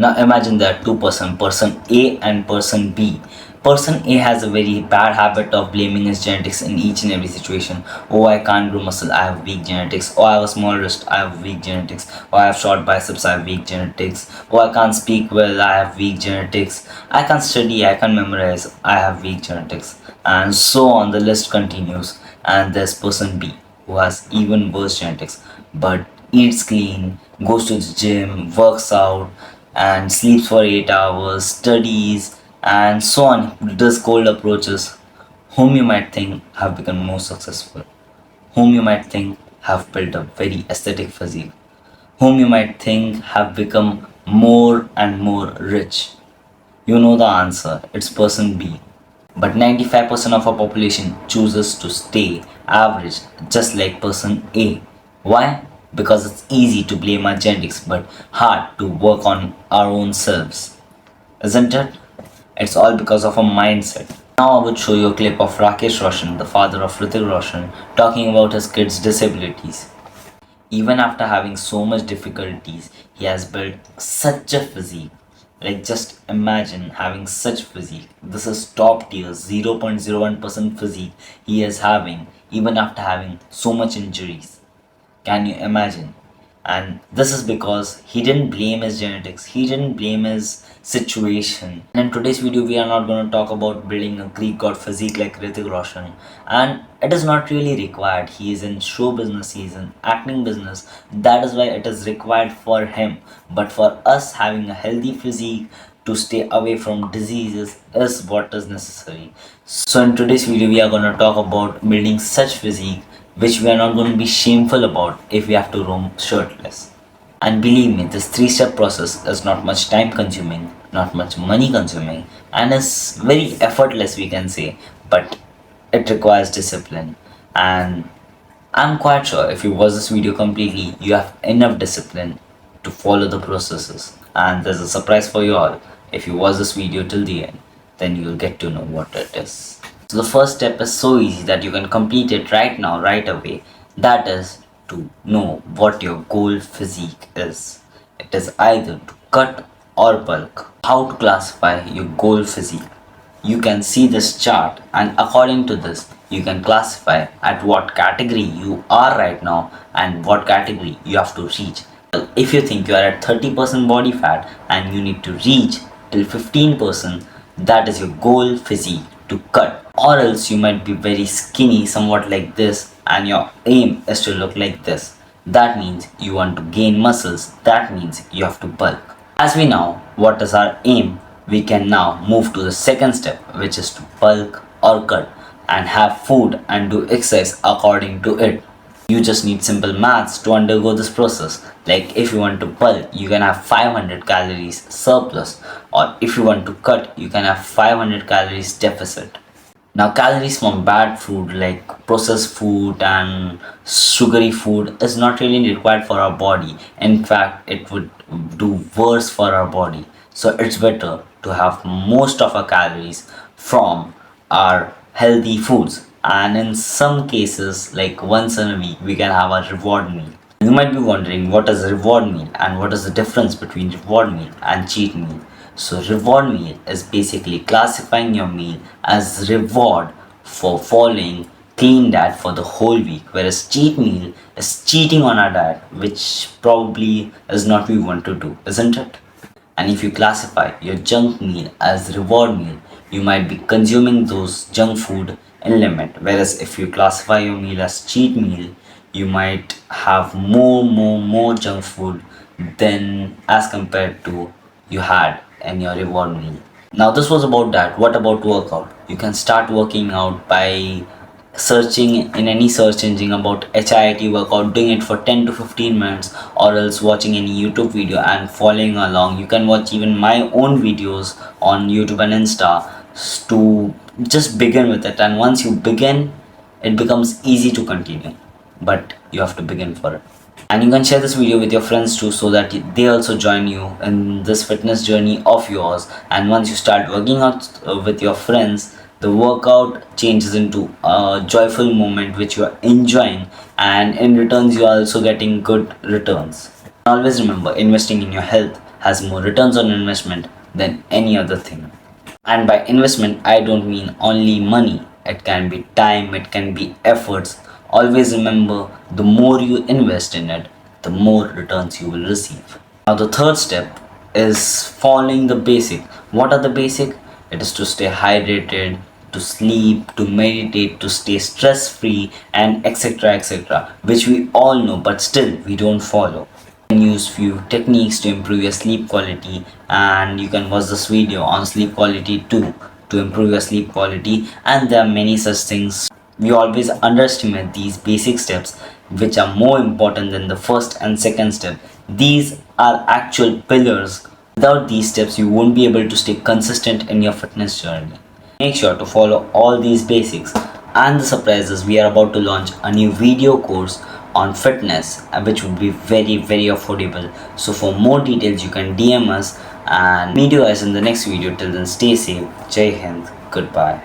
Now imagine there are two person A and person B. Person A has a very bad habit of blaming his genetics in each and every situation. Oh, I can't grow muscle, I have weak genetics. Oh, I have a small wrist, I have weak genetics. Oh, I have short biceps, I have weak genetics. Oh, I can't speak well, I have weak genetics. I can't study, I can't memorize, I have weak genetics. And so on, the list continues. And there's person B who has even worse genetics but eats clean, goes to the gym, works out, and sleeps for 8 hours, studies, and so on, does cold approaches, whom you might think have become more successful, whom you might think have built a very aesthetic physique, whom you might think have become more and more rich. You know the answer, it's person B. But 95% of our population chooses to stay average just like person A. Why? Because it's easy to blame our genetics but hard to work on our own selves. Isn't it? It's all because of a mindset. Now I would show you a clip of Rakesh Roshan, the father of Hrithik Roshan, talking about his kids' disabilities. Even after having so much difficulties, he has built such a physique. Like just imagine having such physique. This is top tier 0.01% physique he is having even after having so much injuries. Can you imagine? And this is because he didn't blame his genetics, he didn't blame his situation. And in today's video, we are not going to talk about building a Greek god physique like Hrithik Roshan. And it is not really required. He is in show business, he is in acting business. That is why it is required for him. But for us, having a healthy physique to stay away from diseases is what is necessary. So in today's video, we are going to talk about building such physique which we are not going to be shameful about if we have to roam shirtless. And believe me, this 3-step process is not much time consuming, not much money consuming, and is very effortless, we can say, but it requires discipline. And I'm quite sure if you watch this video completely, you have enough discipline to follow the processes. And there's a surprise for you all. If you watch this video till the end, then you'll get to know what it is. So the first step is so easy that you can complete it right now, right away. That is to know what your goal physique is. It is either to cut or bulk. How to classify your goal physique? You can see this chart, and according to this, you can classify at what category you are right now and what category you have to reach. If you think you are at 30% body fat and you need to reach till 15%, that is your goal physique to cut. Or else you might be very skinny, somewhat like this, and your aim is to look like this. That means you want to gain muscles. That means you have to bulk. As we know what is our aim, we can now move to the second step, which is to bulk or cut and have food and do exercise according to it. You just need simple maths to undergo this process. Like if you want to bulk, you can have 500 calories surplus, or if you want to cut, you can have 500 calories deficit. Now calories from bad food like processed food and sugary food is not really required for our body. In fact, it would do worse for our body. So it's better to have most of our calories from our healthy foods. And in some cases, like once in a week, we can have a reward meal. You might be wondering what is a reward meal and what is the difference between reward meal and cheat meal. So reward meal is basically classifying your meal as reward for following clean diet for the whole week, whereas cheat meal is cheating on our diet, which probably is not what we want to do, isn't it? And if you classify your junk meal as reward meal, you might be consuming those junk food in limit, whereas if you classify your meal as cheat meal, you might have more junk food than as compared to you had in your reward meal. Now this was about that. What about workout? You can start working out by searching in any search engine about HIIT workout, doing it for 10 to 15 minutes, or else watching any YouTube video and following along. You can watch even my own videos on YouTube and Insta to just begin with it, and once you begin, it becomes easy to continue, but you have to begin for it. And you can share this video with your friends too, so that they also join you in this fitness journey of yours. And once you start working out with your friends, the workout changes into a joyful moment which you are enjoying, and in returns you are also getting good returns. Always remember, investing in your health has more returns on investment than any other thing. And by investment, I don't mean only money. It can be time, it can be efforts. Always remember, the more you invest in it, the more returns you will receive. Now, the third step is following the basic. What are the basic? It is to stay hydrated, to sleep, to meditate, to stay stress free, and etc. etc. which we all know, but still we don't follow. You can use few techniques to improve your sleep quality, and you can watch this video on sleep quality too to improve your sleep quality. And there are many such things. We always underestimate these basic steps, which are more important than the first and second step. These are actual pillars. Without these steps, you won't be able to stay consistent in your fitness journey. Make sure to follow all these basics. And the surprises, we are about to launch a new video course on fitness, which would be very affordable. So for more details, you can DM us, and meet you guys in the next video. Till then, stay safe. Jai Hind. Goodbye.